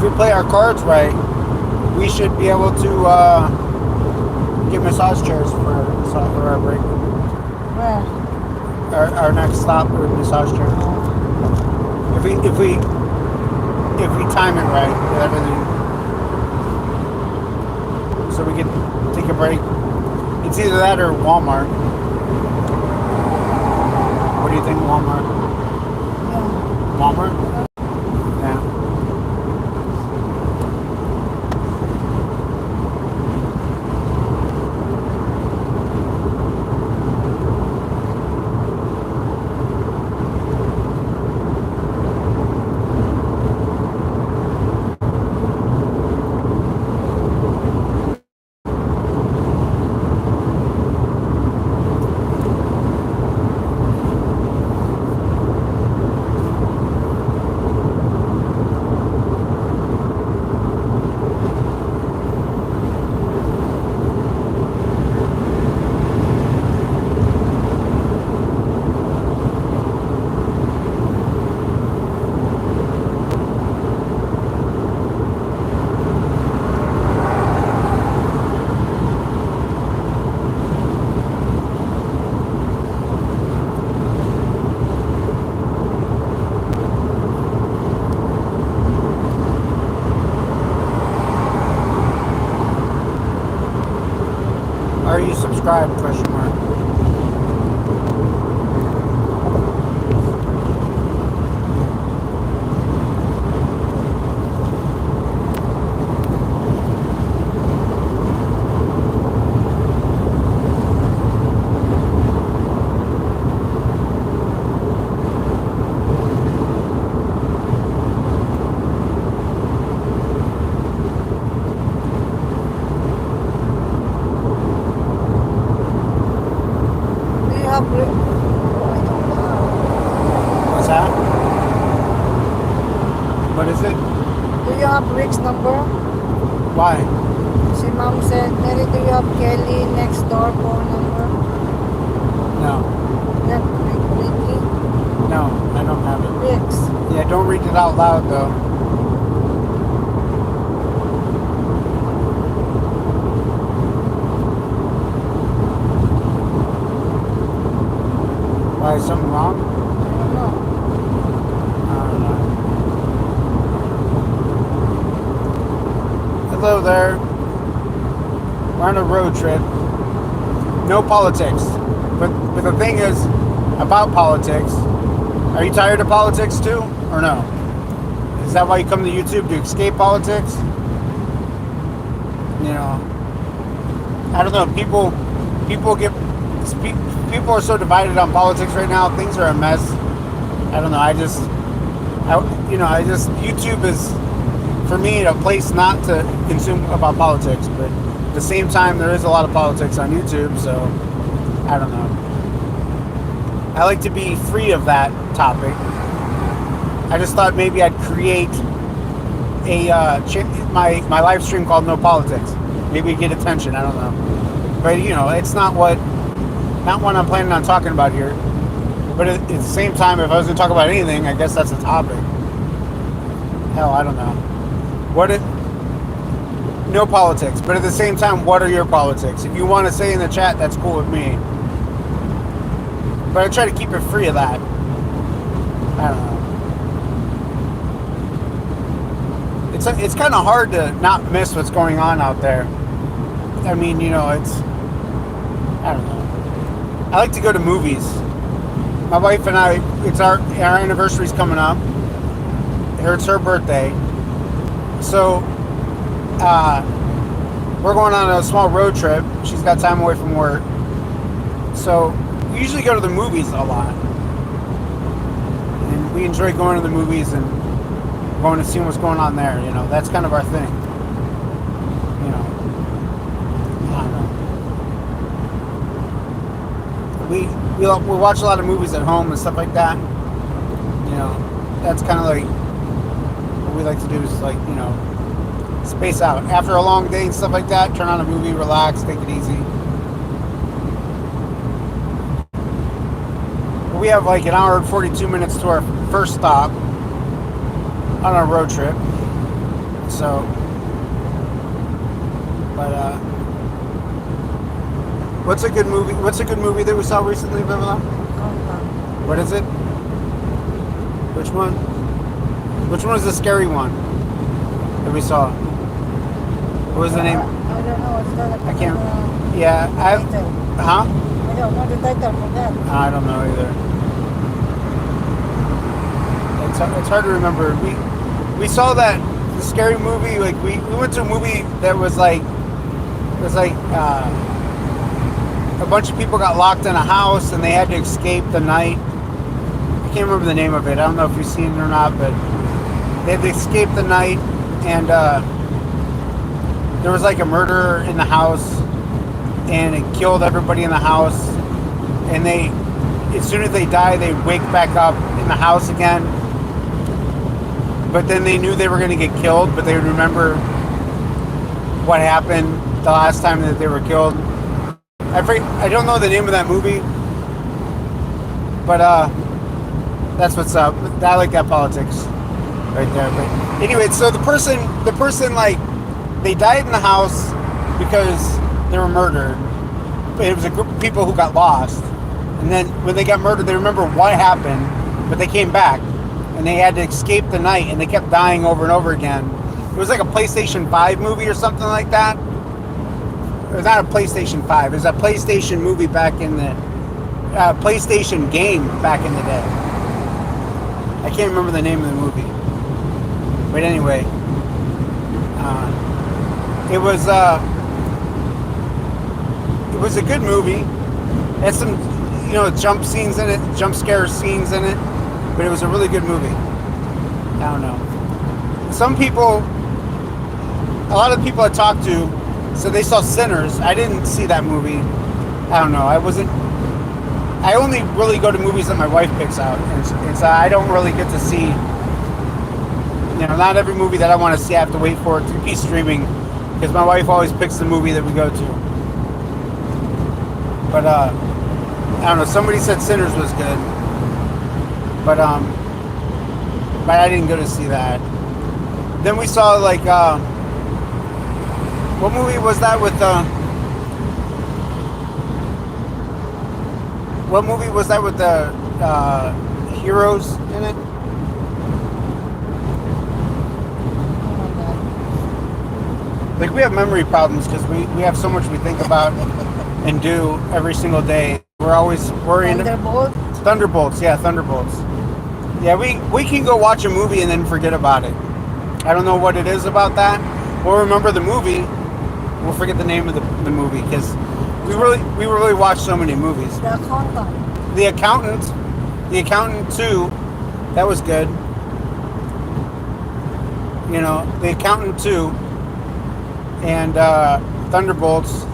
if we play our cards right, we should be able to get massage chairs for our break. Where? Our next stop for massage chairs. If we time it right with everything, so we can take a break. It's either that or Walmart. What do you think, Walmart? Yeah. Walmart? Yeah. Are you subscribed? Question mark. Do you have Rick? I don't know. What's that? What is it? Do you have Rick's number? Why? Si Mom said, Mary, do you have Kelly next door phone number? No. Not Ricky. No, I don't have it. Rick's. Yeah, don't read it out loud though. Why, is something wrong? I don't know. I don't know. Hello there. We're on a road trip. No politics. But the thing is, about politics, are you tired of politics too? Or no? Is that why you come to YouTube, to escape politics? You know, I don't know. People are so divided on politics right now. Things are a mess. I don't know. YouTube is, for me, a place not to consume about politics. But at the same time, there is a lot of politics on YouTube, so I don't know. I like to be free of that topic. I just thought maybe I'd create my live stream called No Politics. Maybe get attention. I don't know, but it's not what I'm planning on talking about here. But at the same time, if I was going to talk about anything, I guess that's a topic. Hell, I don't know. No politics. But at the same time, what are your politics? If you want to say in the chat, that's cool with me. But I try to keep it free of that. I don't know. It's kind of hard to not miss what's going on out there. I mean, it's, I don't know. I like to go to movies. My wife and I, our anniversary's coming up. It's her birthday. So, we're going on a small road trip. She's got time away from work. So, we usually go to the movies a lot. And we enjoy going to the movies and going to see what's going on there. That's kind of our thing. I don't know. We watch a lot of movies at home and stuff like that. That's kind of like what we like to do, is space out after a long day and stuff like that. Turn on a movie, relax, take it easy. We have like an hour and 42 minutes to our first stop on our road trip. So, but what's a good movie? What's a good movie that we saw recently, Bibla? Countdown. What is it? Which one? Which one was the scary one that we saw? What was the name? I don't know. It's not I can't. Yeah, title. Huh? I don't know the title for that. I don't know either. It's hard to remember. We saw that the scary movie. Like we went to a movie that was like a bunch of people got locked in a house and they had to escape the night. I can't remember the name of it. I don't know if you've seen it or not, but they had to escape the night, and there was like a murderer in the house, and it killed everybody in the house. And they, as soon as they die, they wake back up in the house again. But then they knew they were going to get killed, but they would remember what happened the last time that they were killed. I don't know the name of that movie, but that's what's up. I like that politics right there. But anyway, so the person like, they died in the house because they were murdered. It was a group of people who got lost, and then when they got murdered, they remember what happened, but they came back and they had to escape the night, and they kept dying over and over again. It was like a PlayStation 5 movie or something like that. It was not a PlayStation 5. It was a PlayStation movie back in the PlayStation game back in the day. I can't remember the name of the movie, but anyway, it was a good movie. It had some, jump scenes in it, jump scare scenes in it, but it was a really good movie. I don't know. Some people, a lot of the people I talked to, so they saw Sinners. I didn't see that movie. I don't know. I only really go to movies that my wife picks out. And so I don't really get to see, not every movie that I want to see, I have to wait for it to be streaming, because my wife always picks the movie that we go to. But, I don't know. Somebody said Sinners was good. But I didn't go to see that. Then we saw, like, what movie was that with what movie was that with the heroes in it? Like, we have memory problems because we have so much we think about and do every single day. We're always worrying. Thunderbolts, yeah, Thunderbolts. Yeah, we can go watch a movie and then forget about it. I don't know what it is about that. We'll remember the movie. We'll forget the name of the movie because we really watch so many movies. The Accountant. The Accountant 2, that was good. The Accountant 2 and Thunderbolts,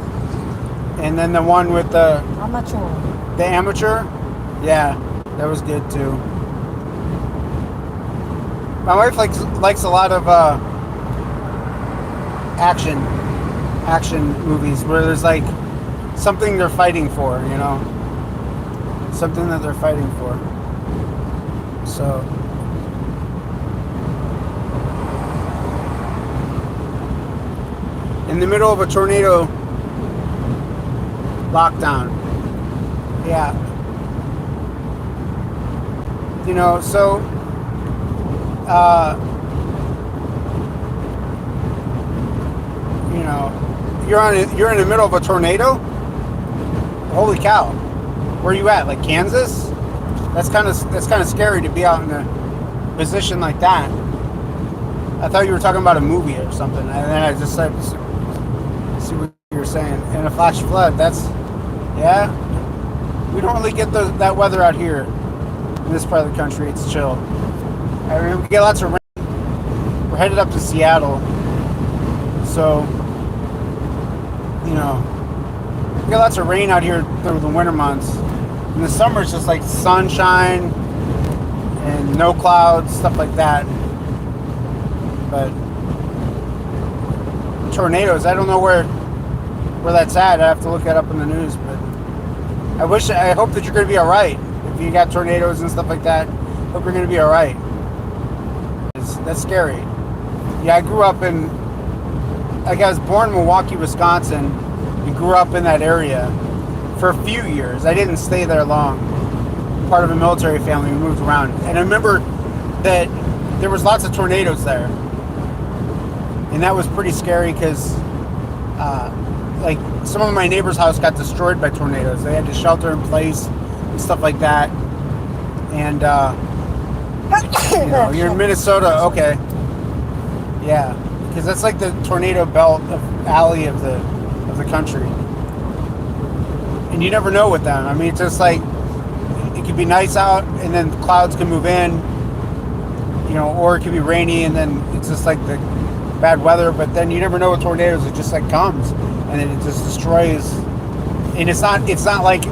and then the one with the Amateur. Yeah, that was good too. My wife likes a lot of action movies where there's like something they're fighting for, something that they're fighting for. So in the middle of a tornado lockdown. Yeah. So you're in the middle of a tornado? Holy cow. Where are you at? Like Kansas? That's kind of scary to be out in a position like that. I thought you were talking about a movie or something, and then I just said, see what you were saying. And a flash flood, yeah. We don't really get that weather out here in this part of the country. It's chill. I mean, we get lots of rain. We're headed up to Seattle, so we get lots of rain out here through the winter months. In the summer, it's just like sunshine and no clouds, stuff like that. But tornadoes, I don't know where that's at. I have to look that up in the news. But I hope that you're going to be all right. If you got tornadoes and stuff like that, hope you're going to be all right. That's scary. Yeah, I grew up in, like I was born in Milwaukee, Wisconsin, and grew up in that area for a few years. I didn't stay there long. Part of a military family, we moved around. And I remember that there was lots of tornadoes there. And that was pretty scary because like some of my neighbor's house got destroyed by tornadoes. They had to shelter in place and stuff like that. And you're in Minnesota, okay. Yeah, because that's like the tornado belt of alley of the country. And you never know with them. I mean, it's just like it could be nice out and then the clouds can move in, or it could be rainy and then it's just like the bad weather, but then you never know with tornadoes. It just like comes and then it just destroys. And it's not like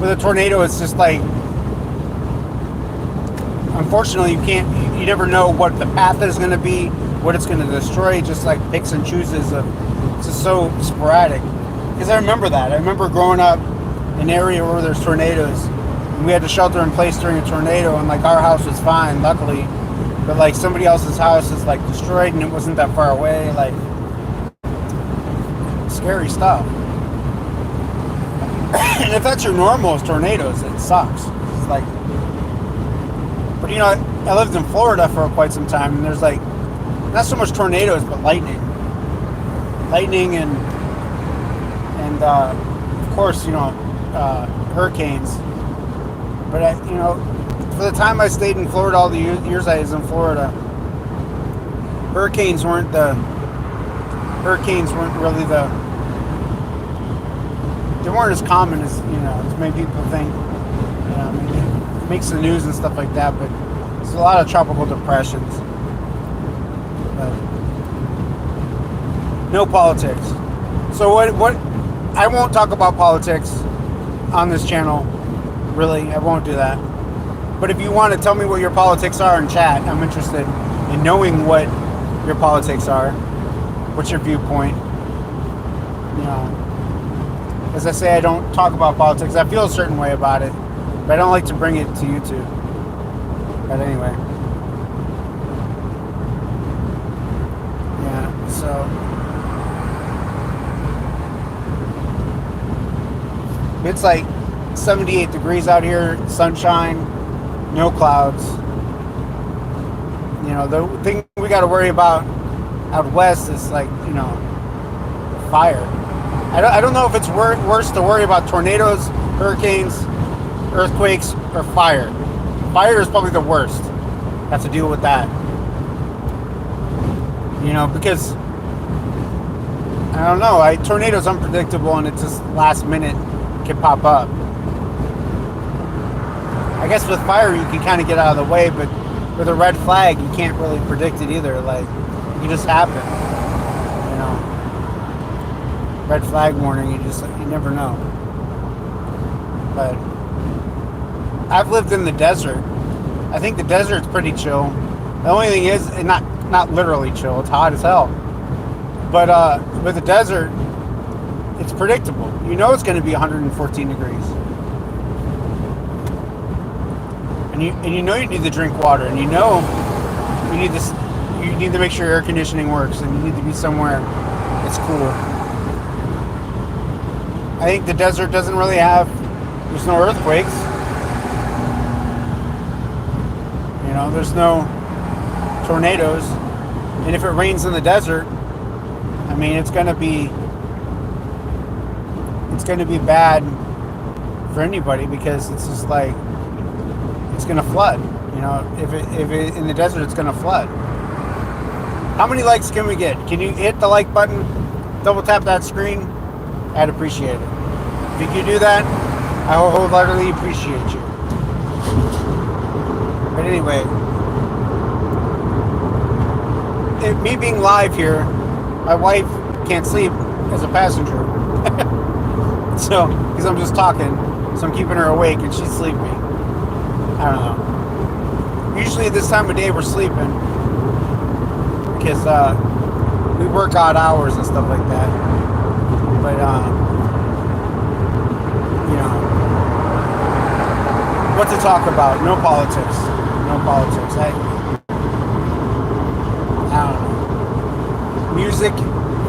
with a tornado, it's just like, unfortunately, you never know what the path is going to be, what it's going to destroy. It just like picks and chooses. It's just so sporadic. Because I remember that. I remember growing up in an area where there's tornadoes. And we had to shelter in place during a tornado, and like our house was fine, luckily. But like somebody else's house is like destroyed, and it wasn't that far away. Like scary stuff. And if that's your normal is tornadoes, it sucks. It's like. But I lived in Florida for quite some time, and there's like not so much tornadoes, but lightning and of course hurricanes. But for the time I stayed in Florida, all the years I was in Florida, hurricanes weren't really they weren't as common as as many people think. It makes the news and stuff like that, but there's a lot of tropical depressions. But no politics. So what I won't talk about politics on this channel. Really, I won't do that. But if you want to tell me what your politics are in chat, I'm interested in knowing what your politics are. What's your viewpoint? As I say, I don't talk about politics. I feel a certain way about it, but I don't like to bring it to YouTube. But anyway. Yeah, so. It's like 78 degrees out here, sunshine, no clouds. The thing we got to worry about out west is like, fire. I don't know if it's worse to worry about tornadoes, hurricanes, earthquakes, or fire. Fire is probably the worst. Have to deal with that. Because I don't know. Tornadoes unpredictable, and it's just last minute can pop up. I guess with fire you can kind of get out of the way, but with a red flag you can't really predict it either. Like it can just happen. Red flag warning. You never know. But I've lived in the desert. I think the desert's pretty chill. The only thing is, and not literally chill. It's hot as hell. But with the desert, it's predictable. It's going to be 114 degrees. And you need to drink water, and you need to make sure your air conditioning works, and you need to be somewhere that's cool. I think the desert doesn't really there's no earthquakes. There's no tornadoes. And if it rains in the desert, I mean, it's going to be bad for anybody, because it's just like it's going to flood. If it in the desert, it's going to flood. How many likes can we get? Can you hit the like button? Double tap that screen. I'd appreciate it. If you can do that, I will wholeheartedly appreciate you. But anyway, me being live here, my wife can't sleep as a passenger. So, because I'm just talking, so I'm keeping her awake and she's sleeping. I don't know. Usually at this time of day we're sleeping because we work odd hours and stuff like that. But what to talk about? No politics. I don't know. music,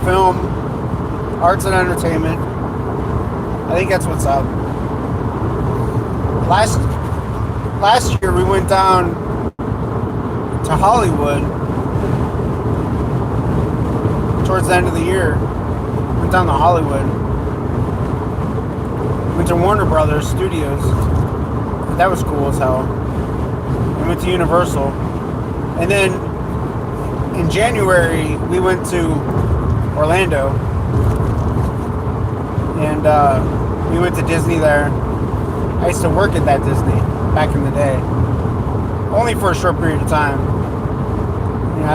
film, arts and entertainment. I think that's what's up. Last year we went down to Hollywood towards the end of the year. Went down to Hollywood. Went to Warner Brothers Studios. That was cool as hell. We went to Universal. And then in January we went to Orlando. And we went to Disney there. I used to work at that Disney back in the day. Only for a short period of time. You know,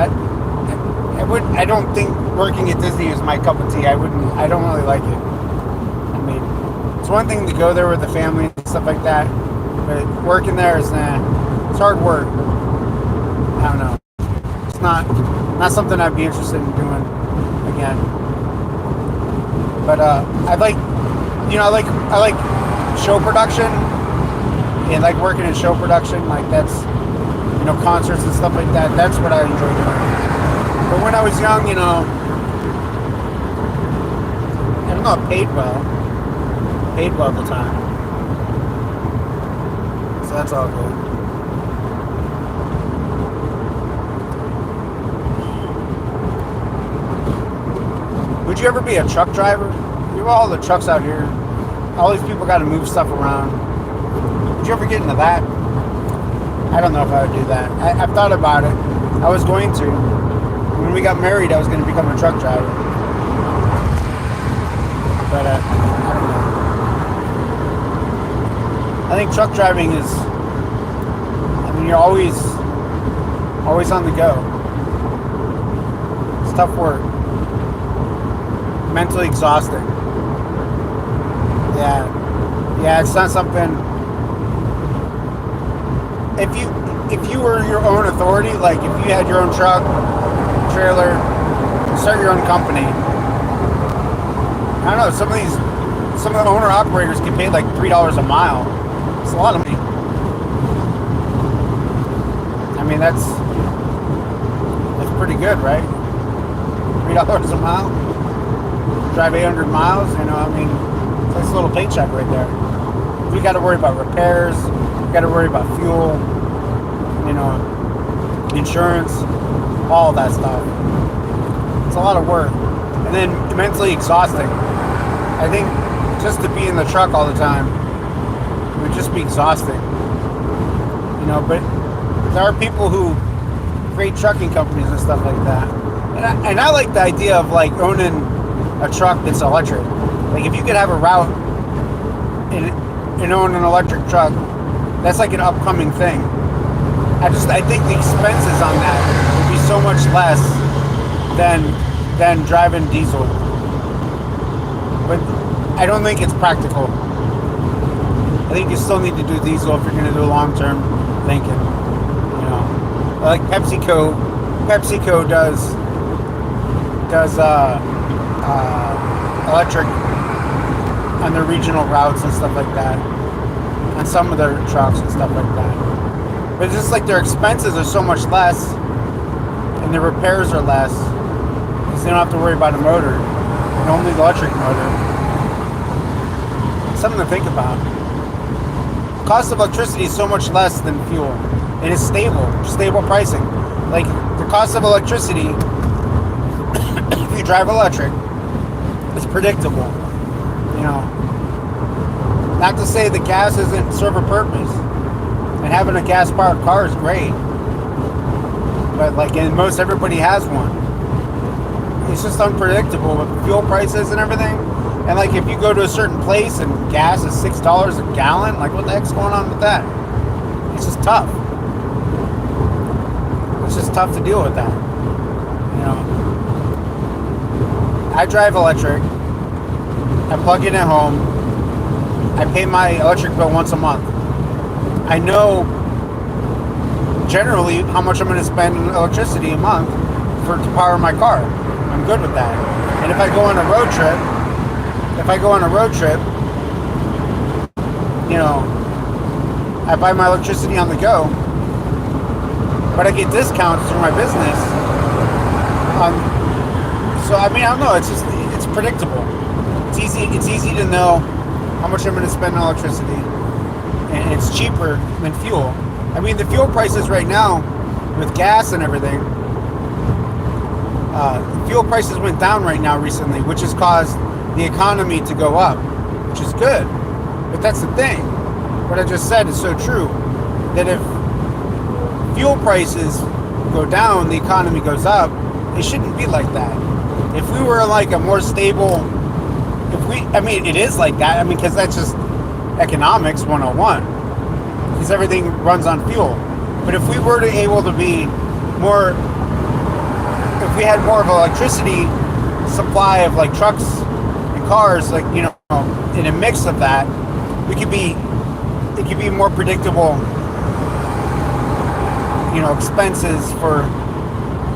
I don't think working at Disney is my cup of tea. I don't really like it. I mean, it's one thing to go there with the family and stuff like that, but working there is it's hard work. I don't know. It's not something I'd be interested in doing again. But I like show production and like working in show production. Like that's, you know, concerts and stuff like that. That's what I enjoy doing. But when I was young, you know, I don't know, I paid well at the time. So that's all good. Would you ever be a truck driver? You have all the trucks out here. All these people got to move stuff around. Would you ever get into that? I don't know if I would do that. I've thought about it. I was going to. When we got married, I was going to become a truck driver. But I don't know. I think truck driving is, I mean, you're always on the go. It's tough work. Mentally exhausting. Yeah, it's not something. If you were your own authority, like if you had your own truck, trailer, start your own company. I don't know, some of the owner operators get paid like $3 a mile. It's a lot of money. I mean, that's pretty good, right? $3 a mile. Drive 800 miles, you know, I mean, that's a little paycheck right there. We got to worry about repairs, we got to worry about fuel, you know, insurance, all that stuff. It's a lot of work. And then mentally exhausting. I think just to be in the truck all the time would just be exhausting. You know, but there are people who create trucking companies and stuff like that. And I like the idea of like owning a truck that's electric. Like if you could have a route and own an electric truck, that's like an upcoming thing. I think the expenses on that would be so much less than driving diesel. But I don't think it's practical. I think you still need to do diesel if you're going to do long-term thinking. You know, like PepsiCo does electric on their regional routes and stuff like that, on some of their trucks and stuff like that. But it's just like their expenses are so much less, and their repairs are less, because they don't have to worry about a motor, and only the electric motor. Something to think about. The cost of electricity is so much less than fuel. It is stable pricing. Like the cost of electricity, if you drive electric, it's predictable. You know, not to say that gas doesn't serve a purpose, and having a gas-powered car is great, but like, and most everybody has one. It's just unpredictable with fuel prices and everything. And like, if you go to a certain place and gas is $6 a gallon, like, what the heck's going on with that? It's just tough. It's just tough to deal with that. You know, I drive electric. I plug in at home. I pay my electric bill once a month. I know generally how much I'm going to spend on electricity a month to power my car. I'm good with that. And if I go on a road trip, you know, I buy my electricity on the go, but I get discounts through my business on So I mean, I don't know. It's predictable. It's easy to know how much I'm going to spend on electricity, and it's cheaper than fuel. I mean, the fuel prices right now, with gas and everything, fuel prices went down right now recently, which has caused the economy to go up, which is good. But that's the thing. What I just said is so true. That if fuel prices go down, the economy goes up. It shouldn't be like that. If we were like a more stable, I mean, it is like that. I mean, because that's just economics 101. Because everything runs on fuel. But if we were to able to be more, if we had more of an electricity supply of like trucks and cars, like, you know, in a mix of that, it could be more predictable, you know, expenses for,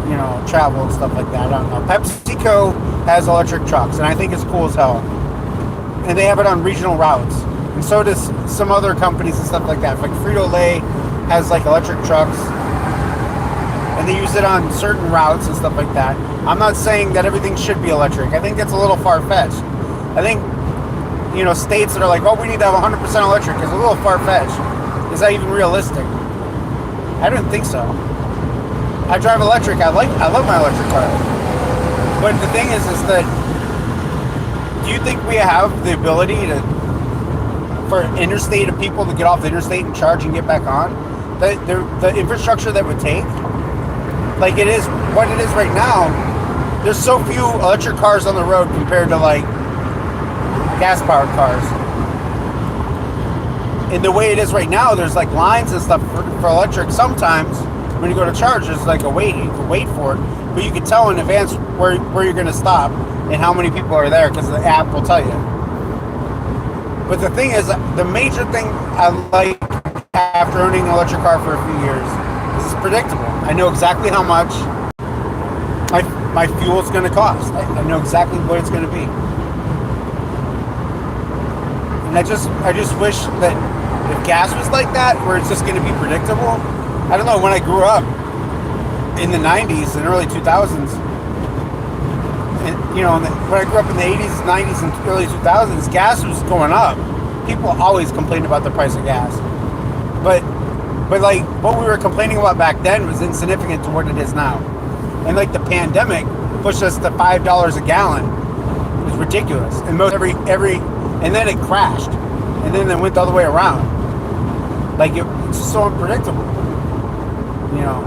you know, travel and stuff like that. I don't know. PepsiCo has electric trucks, and I think it's cool as hell. And they have it on regional routes. And so does some other companies and stuff like that. Like Frito-Lay has like electric trucks, and they use it on certain routes and stuff like that. I'm not saying that everything should be electric. I think that's a little far-fetched. I think, you know, states that are like, oh, we need to have 100% electric is a little far-fetched. Is that even realistic? I don't think so. I drive electric. I love my electric car. But the thing is that, do you think we have the ability for interstate of people to get off the interstate and charge and get back on? The infrastructure that would take, like it is what it is right now. There's so few electric cars on the road compared to like gas-powered cars. And the way it is right now, there's like lines and stuff for electric. Sometimes when you go to charge, there's like a wait. You can wait for it, but you can tell in advance where you're going to stop and how many people are there because the app will tell you. But the thing is, the major thing I like after owning an electric car for a few years is it's predictable. I know exactly how much my fuel is going to cost. I know exactly what it's going to be. And I just wish that if gas was like that, where it's just going to be predictable. I don't know, when I grew up in the 90s and early 2000s, and, you know, when I grew up in the 80s, 90s, and early 2000s, gas was going up. People always complained about the price of gas. But like, what we were complaining about back then was insignificant to what it is now. And like the pandemic pushed us to $5 a gallon. It was ridiculous. And and then it crashed. And then it went the other way around. Like, it's just so unpredictable. You know,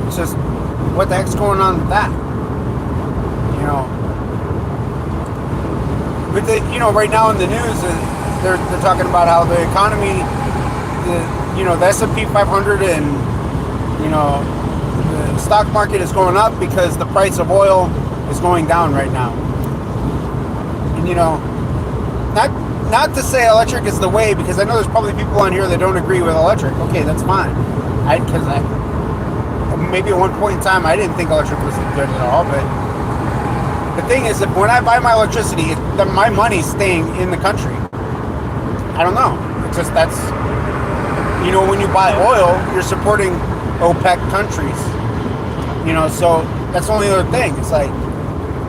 it's just, what the heck's going on with that? You know, but you know, right now in the news, they're talking about how the economy, the S&P 500 and, you know, the stock market is going up because the price of oil is going down right now. And, you know, not to say electric is the way, because I know there's probably people on here that don't agree with electric. Okay, that's fine. Because maybe at one point in time I didn't think electric was good at all, but the thing is that when I buy my electricity, my money's staying in the country. I don't know. It's just, that's, you know, when you buy oil, you're supporting OPEC countries. You know, so that's the only other thing. It's like,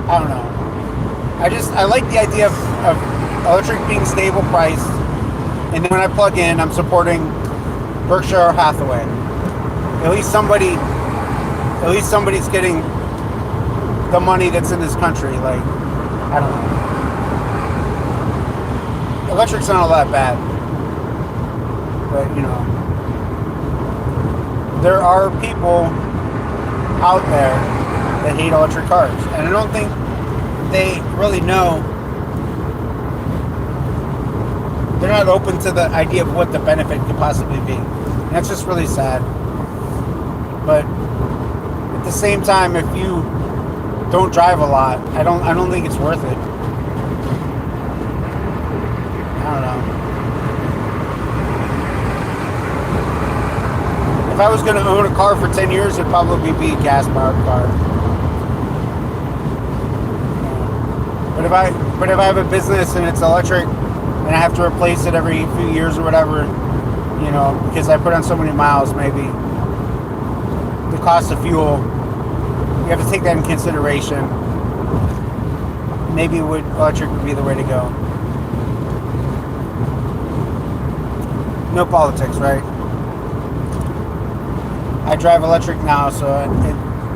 I don't know. I like the idea of electric being stable priced, and then when I plug in, I'm supporting Berkshire Hathaway. At least somebody's getting the money that's in this country. Like, I don't know. Electric's not all that bad, but you know, there are people out there that hate electric cars, and I don't think they really know. They're not open to the idea of what the benefit could possibly be. And that's just really sad. But at the same time, if you don't drive a lot, I don't think it's worth it. I don't know. If I was going to own a car for 10 years, it'd probably be a gas-powered car. But if I have a business and it's electric, and I have to replace it every few years or whatever, you know, because I put on so many miles, maybe the cost of fuel you have to take that in consideration. Maybe electric would be the way to go. No politics, right? I drive electric now, so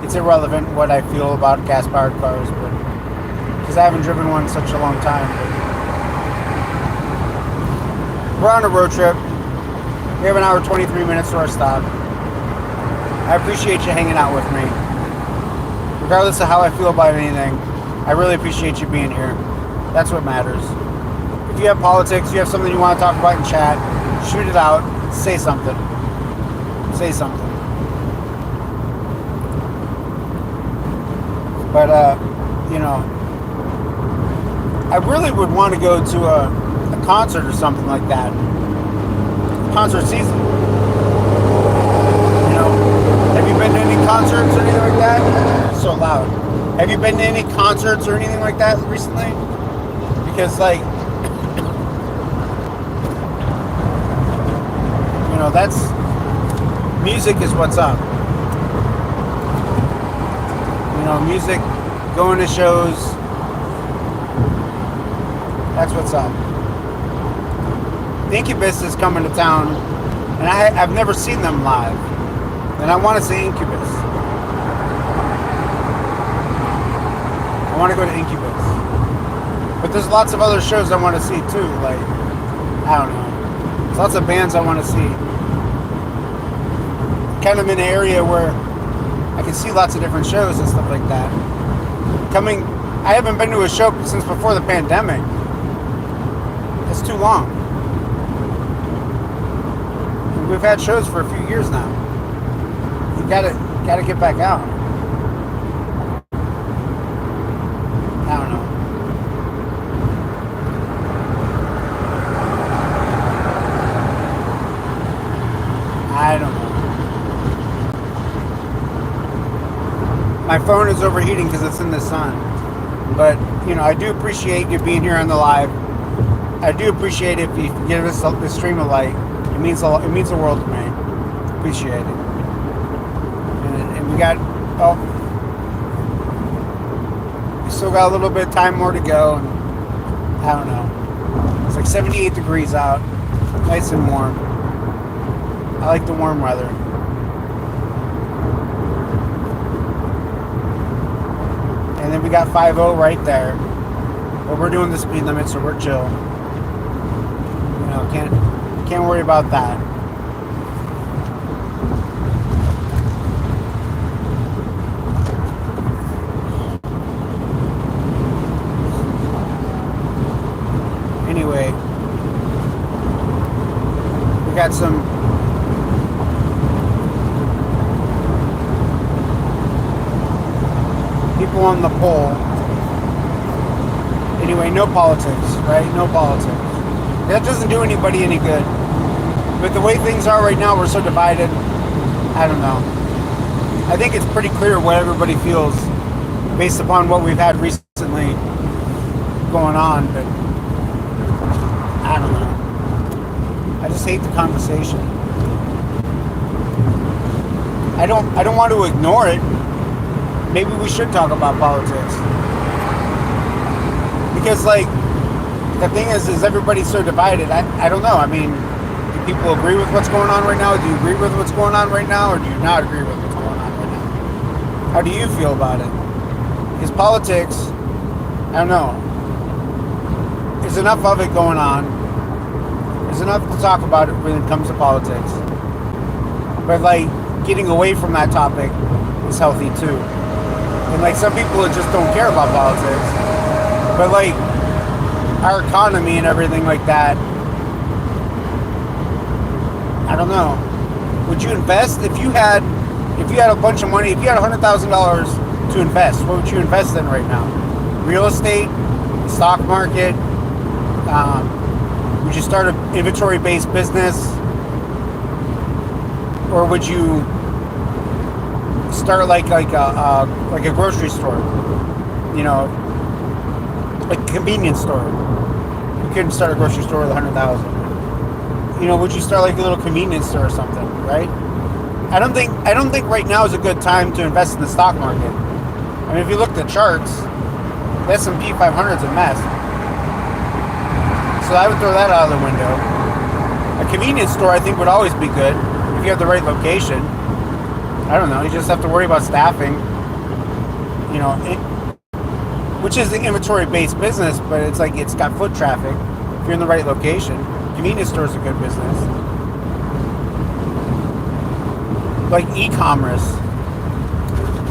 it's irrelevant what I feel about gas-powered cars, but because I haven't driven one in such a long time. But we're on a road trip. We have an hour 23 minutes to our stop. I appreciate you hanging out with me. Regardless of how I feel about anything, I really appreciate you being here. That's what matters. If you have politics, you have something you want to talk about in chat, shoot it out. Say something. Say something. But, I really would want to go to a concert or something like that. Concert season. Have you been to any concerts or anything like that? It's so loud. Have you been to any concerts or anything like that recently? Because, that's music is what's up. Music, going to shows, that's what's up. Incubus is coming to town, and I've never seen them live, and I want to see Incubus. I want to go to Incubus. But there's lots of other shows I want to see too, I don't know. There's lots of bands I want to see. Kind of in an area where I can see lots of different shows and stuff like that. I haven't been to a show since before the pandemic. It's too long. And we've had shows for a few years now. You gotta get back out. I don't know. I don't know. My phone is overheating because it's in the sun. But, I do appreciate you being here on the live. I do appreciate it if you give us the stream a like. It means the world to me. Appreciate it. And we still got a little bit of time more to go. And I don't know. It's like 78 degrees out. Nice and warm. I like the warm weather. And then we got 5-0 right there. But we're doing the speed limit, so we're chill. Can't worry about that. Anyway, we got some people on the poll. Anyway, no politics, right? No politics. That doesn't do anybody any good. But the way things are right now, we're so divided. I don't know. I think it's pretty clear what everybody feels based upon what we've had recently going on, but I don't know. I just hate the conversation. I don't want to ignore it. Maybe we should talk about politics. Because, the thing is everybody's so divided. I don't know. I mean, do people agree with what's going on right now? Do you agree with what's going on right now? Or do you not agree with what's going on right now? How do you feel about it? Because politics, I don't know. There's enough of it going on. There's enough to talk about it when it comes to politics. But, getting away from that topic is healthy, too. And, some people just don't care about politics. But, our economy and everything like that, I don't know. Would you invest if you had a bunch of money? If you had $100,000 to invest, what would you invest in right now? Real estate, stock market. Would you start an inventory-based business, or would you start like a grocery store? Like a convenience store. You couldn't start a grocery store with $100,000. Would you start like a little convenience store or something, right? I don't think right now is a good time to invest in the stock market. I mean, if you look at the charts, the S&P 500 is a mess. So I would throw that out of the window. A convenience store, I think, would always be good if you have the right location. I don't know. You just have to worry about staffing. You know, which is the inventory-based business, but it's like it's got foot traffic. If you're in the right location, convenience store is a good business. Like e-commerce,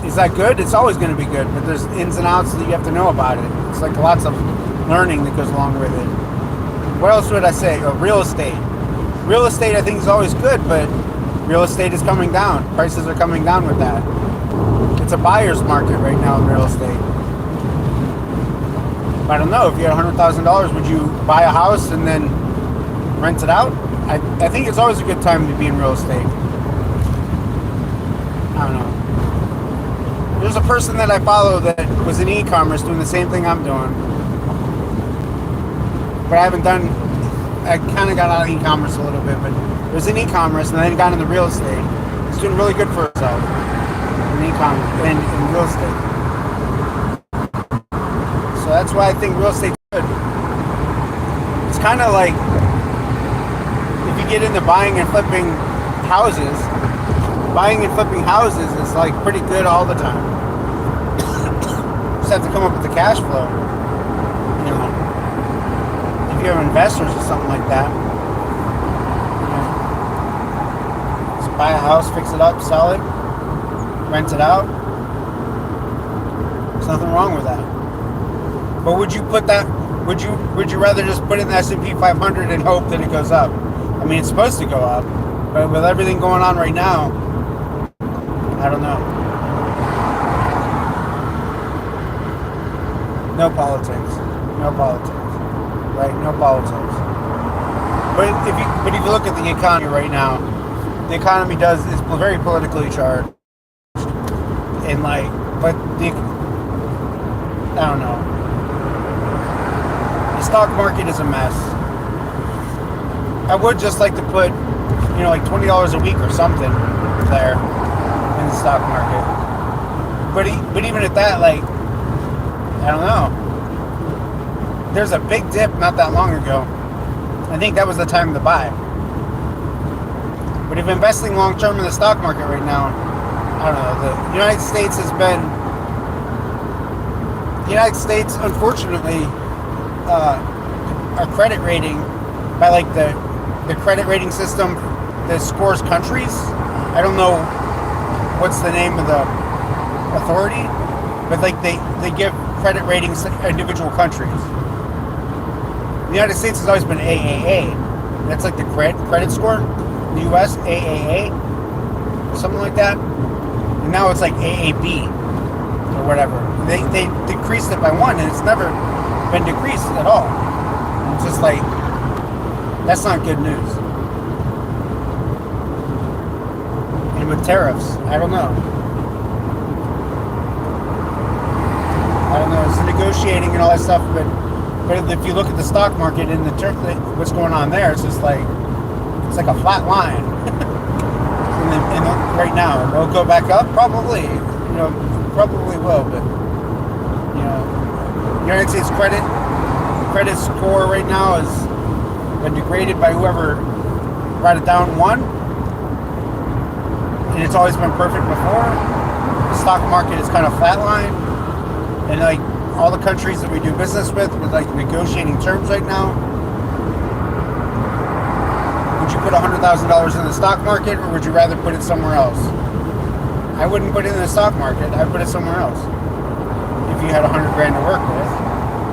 is that good? It's always going to be good, but there's ins and outs that you have to know about it. It's like lots of learning that goes along with it. What else would I say? Oh, real estate. Real estate, I think, is always good, but real estate is coming down. Prices are coming down with that. It's a buyer's market right now in real estate. I don't know. If you had $100,000, would you buy a house and then rent it out? I think it's always a good time to be in real estate. I don't know. There's a person that I follow that was in e-commerce doing the same thing I'm doing. But I kind of got out of e-commerce a little bit, but it was in e-commerce and then got into real estate. He's doing really good for himself in e-commerce and in real estate. So that's why I think real estate's good. It's kind of like if you get into buying and flipping houses, buying and flipping houses is like pretty good all the time. Just have to come up with the cash flow. You know, if you have investors or something like that, you know, just buy a house, fix it up, sell it, rent it out. There's nothing wrong with that. But would you put that? Would you rather just put it in the S&P 500 and hope that it goes up? I mean, it's supposed to go up, but with everything going on right now, I don't know. No politics. No politics. Right? No politics. But if you look at the economy right now, the economy is very politically charged. And I don't know. The stock market is a mess. I would just like to put, like $20 a week or something there in the stock market. But even at that, I don't know. There's a big dip not that long ago. I think that was the time to buy. But if investing long term in the stock market right now, I don't know. The United States unfortunately, our credit rating by the credit rating system that scores countries. I don't know what's the name of the authority, but they give credit ratings to individual countries. The United States has always been AAA. That's like the credit score. The U.S. AAA, something like that. And now it's like AAB or whatever. They decreased it by one, and it's never been decreased at all. It's just that's not good news. And with tariffs, I don't know. It's negotiating and all that stuff, but if you look at the stock market and what's going on there, it's just it's like a flat line. and right now, will it go back up? Probably. Probably will, but United States credit score right now has been degraded by whoever brought it down one, and it's always been perfect before. The stock market is kind of flatline, and all the countries that we do business with negotiating terms right now. Would you put $100,000 in the stock market, or would you rather put it somewhere else? I wouldn't put it in the stock market. I'd put it somewhere else. If you had $100,000 to work with,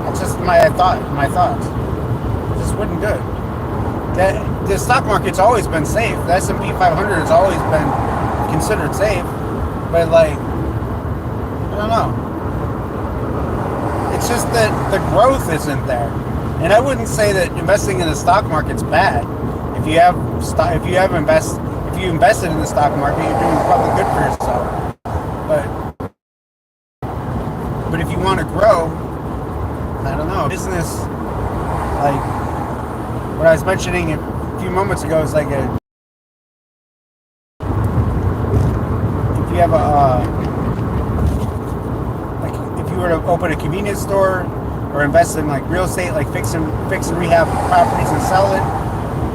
that's just my thoughts. It just wouldn't do it. The stock market's always been safe. The S&P 500 has always been considered safe, but I don't know. It's just that the growth isn't there, and I wouldn't say that investing in the stock market's bad. If you invested in the stock market, you're doing probably good for yourself. But if you want to grow, I don't know, business, what I was mentioning a few moments ago is if you have a were to open a convenience store or invest in like real estate, like fix and rehab properties and sell it,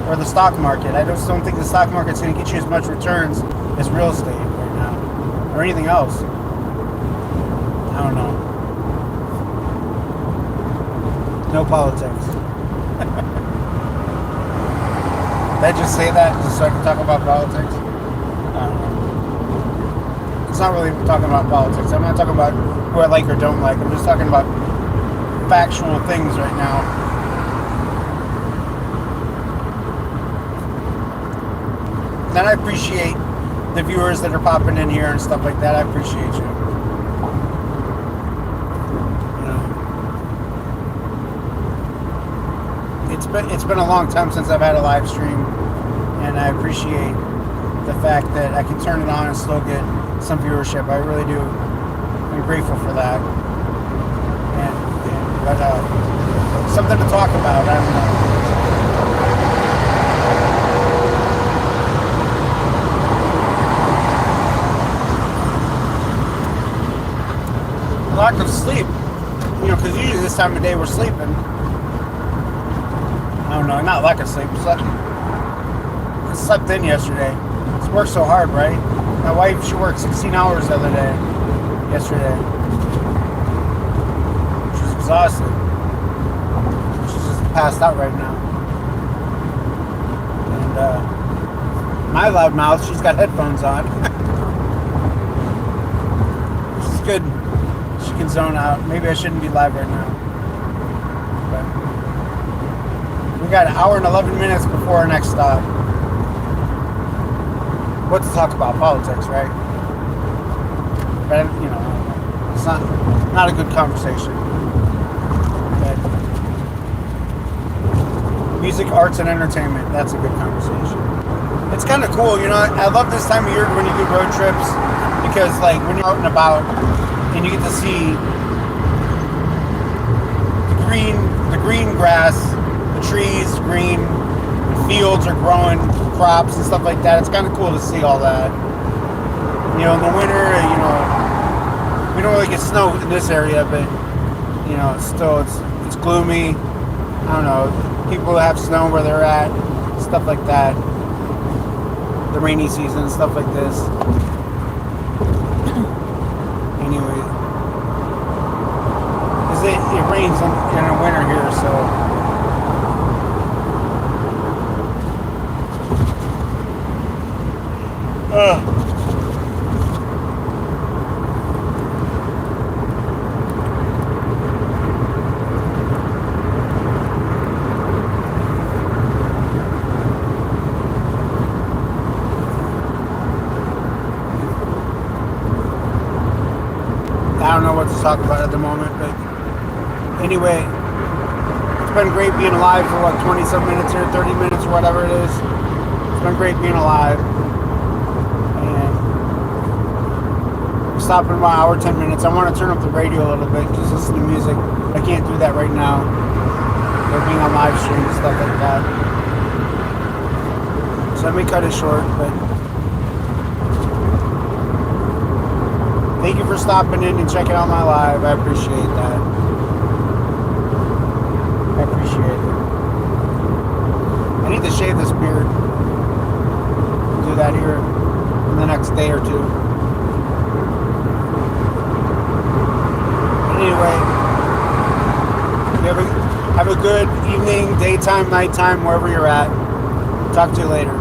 or the stock market. I just don't think the stock market's going to get you as much returns as real estate right now, or anything else. I don't know. No politics. Did I just say that just so I can talk about politics? I don't know. It's not really talking about politics. I'm not talking about who I like or don't like. I'm just talking about factual things right now. And I appreciate the viewers that are popping in here and stuff like that. I appreciate you. You know, it's been a long time since I've had a live stream, and I appreciate the fact that I can turn it on and still get some viewership. I really do. I'm grateful for that. But something to talk about. I don't know. Lack of sleep. You know, because usually this time of day we're sleeping. I don't know, not lack of sleep. I slept in yesterday. It's worked so hard, right? My wife, she worked 16 hours the other day. Yesterday. She was exhausted. She's just passed out right now. And my loudmouth, she's got headphones on. Which is good. She can zone out. Maybe I shouldn't be live right now. But we got an hour and 11 minutes before our next stop. What to talk about? Politics, right? But, you know, it's not a good conversation. But music, arts, and entertainment, that's a good conversation. It's kind of cool, you know, I love this time of year when you do road trips, because, like, when you're out and about, and you get to see the green grass, the trees green, the fields are growing, crops and stuff like that. It's kind of cool to see all that. You know, in the winter, you know, we don't really get snow in this area, but you know, it's gloomy. I don't know. People have snow where they're at, stuff like that. The rainy season, stuff like this. Anyway, because it rains in the winter here, so. I don't know what to talk about at the moment, but anyway, it's been great being alive for 20-some minutes here, 30 minutes or whatever it is. It's been great being alive. And we're stopping about an hour, 10 minutes. I want to turn up the radio a little bit, just listen to music. I can't do that right now. They're being on live stream and stuff like that. So let me cut it short, but thank you for stopping in and checking out my live. I appreciate that. I appreciate it. I need to shave this beard. I'll do that here in the next day or two. But anyway, have a good evening, daytime, nighttime, wherever you're at. Talk to you later.